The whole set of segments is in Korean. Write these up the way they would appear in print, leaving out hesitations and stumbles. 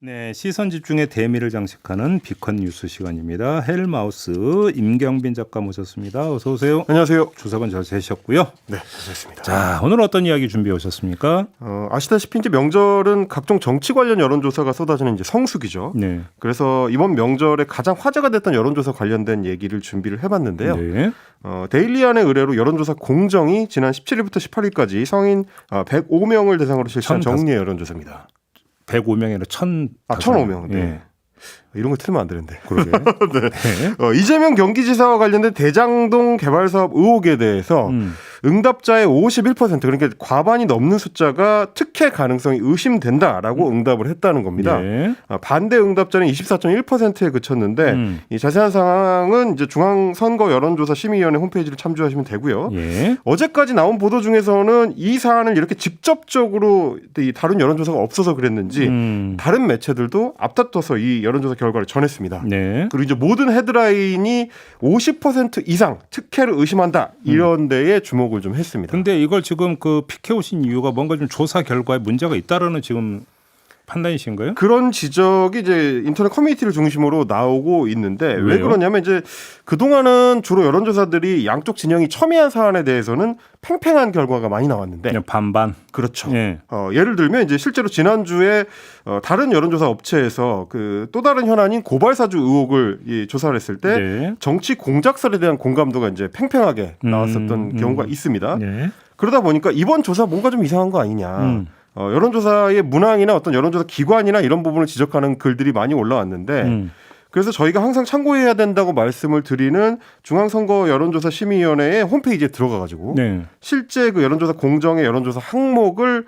네, 시선 집중의 대미를 장식하는 비컨 뉴스 시간입니다. 헬마우스 임경빈 작가 모셨습니다. 어서 오세요. 안녕하세요. 주석은 잘 되셨고요. 네, 잘했습니다. 자, 오늘 어떤 이야기 준비해 오셨습니까? 아시다시피 이제 명절은 각종 정치 관련 여론조사가 쏟아지는 이제 성수기죠. 네. 그래서 이번 명절에 가장 화제가 됐던 여론조사 관련된 얘기를 준비를 해봤는데요. 네. 데일리안의 의뢰로 여론조사 공정이 지난 17일부터 18일까지 성인 105명을 대상으로 실시한 정리의 여론조사입니다. 105명이라 1,005명. 네. 네. 이런 거 틀면 안 되는데. 그러게. 네. 이재명 경기지사와 관련된 대장동 개발 사업 의혹에 대해서 응답자의 51% 그러니까 과반이 넘는 숫자가 특혜 가능성이 의심된다라고 응답을 했다는 겁니다. 네. 반대 응답자는 24.1%에 그쳤는데 이 자세한 상황은 이제 중앙선거 여론조사 심의위원회 홈페이지를 참조하시면 되고요. 예. 어제까지 나온 보도 중에서는 이 사안을 이렇게 직접적으로 이 다른 여론조사가 없어서 그랬는지 다른 매체들도 앞다퉈서 이 여론조사 결과를 전했습니다. 네. 그리고 이제 모든 헤드라인이 50% 이상 특혜를 의심한다 이런 데에 주목을 좀 했습니다. 근데 이걸 지금 픽해 오신 이유가 뭔가 좀 조사 결과에 문제가 있다라는 지금 판단이신가요? 그런 지적이 이제 인터넷 커뮤니티를 중심으로 나오고 있는데 왜요? 왜 그러냐면 이제 그동안은 주로 여론조사들이 양쪽 진영이 첨예한 사안에 대해서는 팽팽한 결과가 많이 나왔는데 그냥 반반. 그렇죠. 예. 예를 들면 이제 실제로 지난주에 다른 여론조사 업체에서 또 다른 현안인 고발사주 의혹을 조사를 했을 때 네. 정치 공작설에 대한 공감도가 이제 팽팽하게 나왔었던 경우가 있습니다. 네. 그러다 보니까 이번 조사 뭔가 좀 이상한 거 아니냐. 여론조사의 문항이나 어떤 여론조사 기관이나 이런 부분을 지적하는 글들이 많이 올라왔는데 그래서 저희가 항상 참고해야 된다고 말씀을 드리는 중앙선거 여론조사 심의위원회의 홈페이지에 들어가가지고 네. 실제 그 여론조사 공정의 여론조사 항목을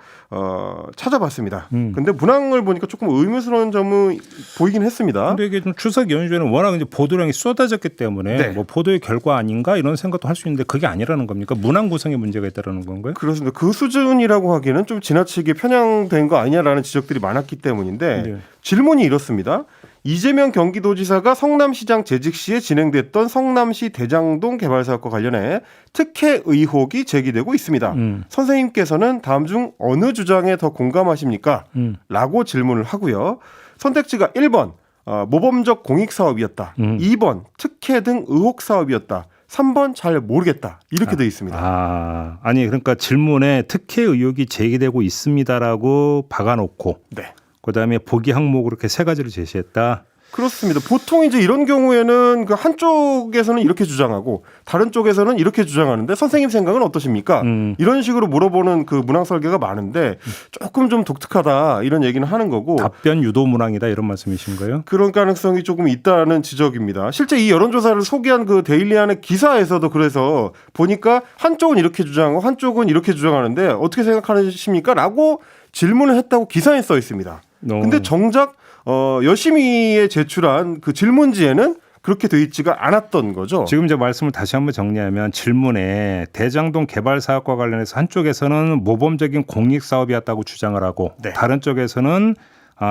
찾아봤습니다. 근데 문항을 보니까 조금 의문스러운 점은 보이긴 했습니다. 근데 이게 좀 추석 연휴에는 워낙 이제 보도량이 쏟아졌기 때문에 네. 뭐 보도의 결과 아닌가 이런 생각도 할 수 있는데 그게 아니라는 겁니까? 문항 구성에 문제가 있다라는 건가요? 그렇습니다. 그 수준이라고 하기에는 좀 지나치게 편향된 거 아니냐라는 지적들이 많았기 때문인데 네. 질문이 이렇습니다. 이재명 경기도지사가 성남시장 재직 시에 진행됐던 성남시 대장동 개발 사업과 관련해 특혜 의혹이 제기되고 있습니다. 선생님께서는 다음 중 어느 주장에 더 공감하십니까? 라고 질문을 하고요. 선택지가 1번 모범적 공익사업이었다. 2번 특혜 등 의혹 사업이었다. 3번 잘 모르겠다. 이렇게 돼 있습니다. 아니 그러니까 질문에 특혜 의혹이 제기되고 있습니다라고 박아놓고 네. 그다음에 보기 항목으로 이렇게 세 가지를 제시했다. 그렇습니다. 보통 이제 이런 경우에는 그 한쪽에서는 이렇게 주장하고 다른 쪽에서는 이렇게 주장하는데 선생님 생각은 어떠십니까? 이런 식으로 물어보는 그 문항 설계가 많은데 조금 좀 독특하다 이런 얘기는 하는 거고 답변 유도 문항이다 이런 말씀이신가요? 그런 가능성이 조금 있다는 지적입니다. 실제 이 여론조사를 소개한 그 데일리안의 기사에서도 그래서 보니까 한쪽은 이렇게 주장하고 한쪽은 이렇게 주장하는데 어떻게 생각하십니까? 라고 질문을 했다고 기사에 써 있습니다. 근데 정작 여심이에 제출한 그 질문지에는 그렇게 돼 있지가 않았던 거죠. 지금 이제 말씀을 다시 한번 정리하면 질문에 대장동 개발 사업과 관련해서 한쪽에서는 모범적인 공익 사업이었다고 주장을 하고 네. 다른 쪽에서는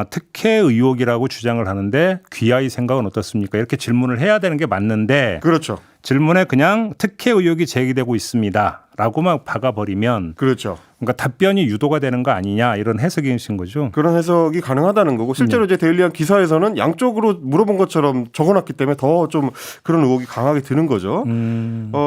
특혜 의혹이라고 주장을 하는데 귀하의 생각은 어떻습니까? 이렇게 질문을 해야 되는 게 맞는데 그렇죠. 질문에 그냥 특혜 의혹이 제기되고 있습니다라고만 박아버리면 그렇죠. 그러니까 답변이 유도가 되는 거 아니냐 이런 해석이신 거죠. 그런 해석이 가능하다는 거고 실제로 이제 데일리안 기사에서는 양쪽으로 물어본 것처럼 적어놨기 때문에 더 좀 그런 의혹이 강하게 드는 거죠.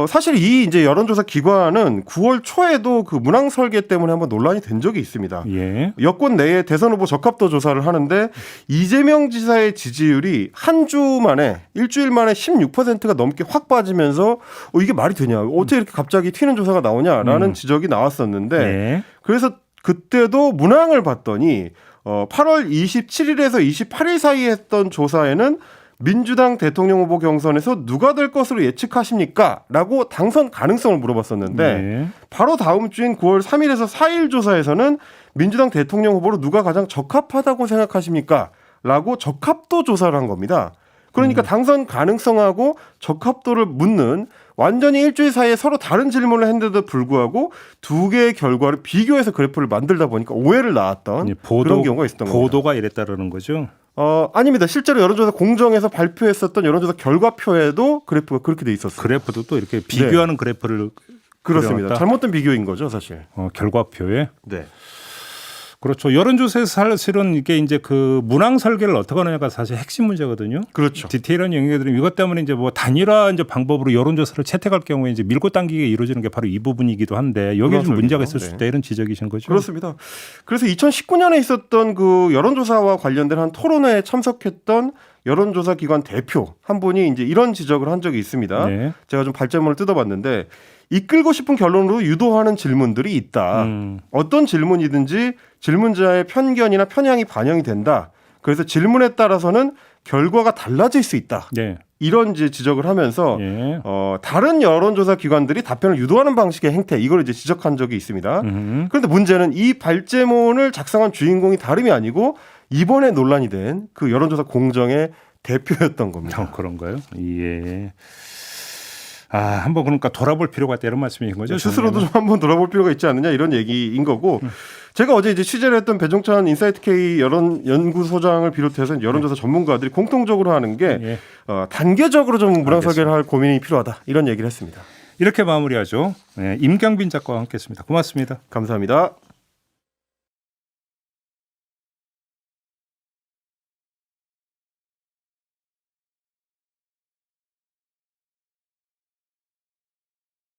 사실 이 이제 여론조사 기관은 9월 초에도 그 문항 설계 때문에 한번 논란이 된 적이 있습니다. 예. 여권 내에 대선 후보 적합도 조사를 하는데 이재명 지사의 지지율이 한 주 만에 일주일 만에 16%가 넘게 확 빠지면서 이게 말이 되냐? 어떻게 이렇게 갑자기 튀는 조사가 나오냐라는 지적이 나왔었는데 예. 그래서 그때도 문항을 봤더니 8월 27일에서 28일 사이에 했던 조사에는 민주당 대통령 후보 경선에서 누가 될 것으로 예측하십니까? 라고 당선 가능성을 물어봤었는데 네. 바로 다음 주인 9월 3일에서 4일 조사에서는 민주당 대통령 후보로 누가 가장 적합하다고 생각하십니까? 라고 적합도 조사를 한 겁니다. 그러니까 당선 가능성하고 적합도를 묻는 완전히 일주일 사이에 서로 다른 질문을 했는데도 불구하고 두 개의 결과를 비교해서 그래프를 만들다 보니까 오해를 낳았던 그런 경우가 있었던 겁니다. 보도가 이랬다라는 거죠? 아닙니다. 실제로 여론조사 공정에서 발표했었던 여론조사 결과표에도 그래프가 그렇게 돼 있었어요. 그래프도 또 이렇게 비교하는 그래프를 그렇습니다. 그려놨다? 잘못된 비교인 거죠, 사실. 결과표에. 네. 그렇죠. 여론조사에서 사실은 이게 이제 그 문항 설계를 어떻게 하느냐가 사실 핵심 문제거든요. 그렇죠. 디테일한 영역들은 이것 때문에 이제 뭐 단일화 이제 방법으로 여론조사를 채택할 경우에 이제 밀고 당기게 이루어지는 게 바로 이 부분이기도 한데 여기에 좀 문제가 있을 수 있다 이런 지적이신 거죠. 그렇습니다. 그래서 2019년에 있었던 그 여론조사와 관련된 한 토론회에 참석했던 여론조사 기관 대표 한 분이 이제 이런 지적을 한 적이 있습니다. 네. 제가 좀 발제문을 뜯어봤는데 이끌고 싶은 결론으로 유도하는 질문들이 있다. 어떤 질문이든지 질문자의 편견이나 편향이 반영이 된다. 그래서 질문에 따라서는 결과가 달라질 수 있다. 네. 이런 이제 지적을 하면서 예. 다른 여론조사 기관들이 답변을 유도하는 방식의 행태 이걸 이제 지적한 적이 있습니다. 그런데 문제는 이 발제문을 작성한 주인공이 다름이 아니고 이번에 논란이 된 그 여론조사 공정의 대표였던 겁니다. 그런가요? 예. 한번 그러니까 돌아볼 필요가 있다 이런 말씀이신 거죠? 스스로도 좀 한번 돌아볼 필요가 있지 않느냐 이런 얘기인 거고 제가 어제 이제 취재를 했던 배종찬 인사이트 K 여론 연구소장을 비롯해서 여론조사 전문가들이 공통적으로 하는 게 단계적으로 좀 문항 설계를 할 고민이 필요하다 이런 얘기를 했습니다. 이렇게 마무리하죠. 네, 임경빈 작가와 함께했습니다. 고맙습니다. 감사합니다.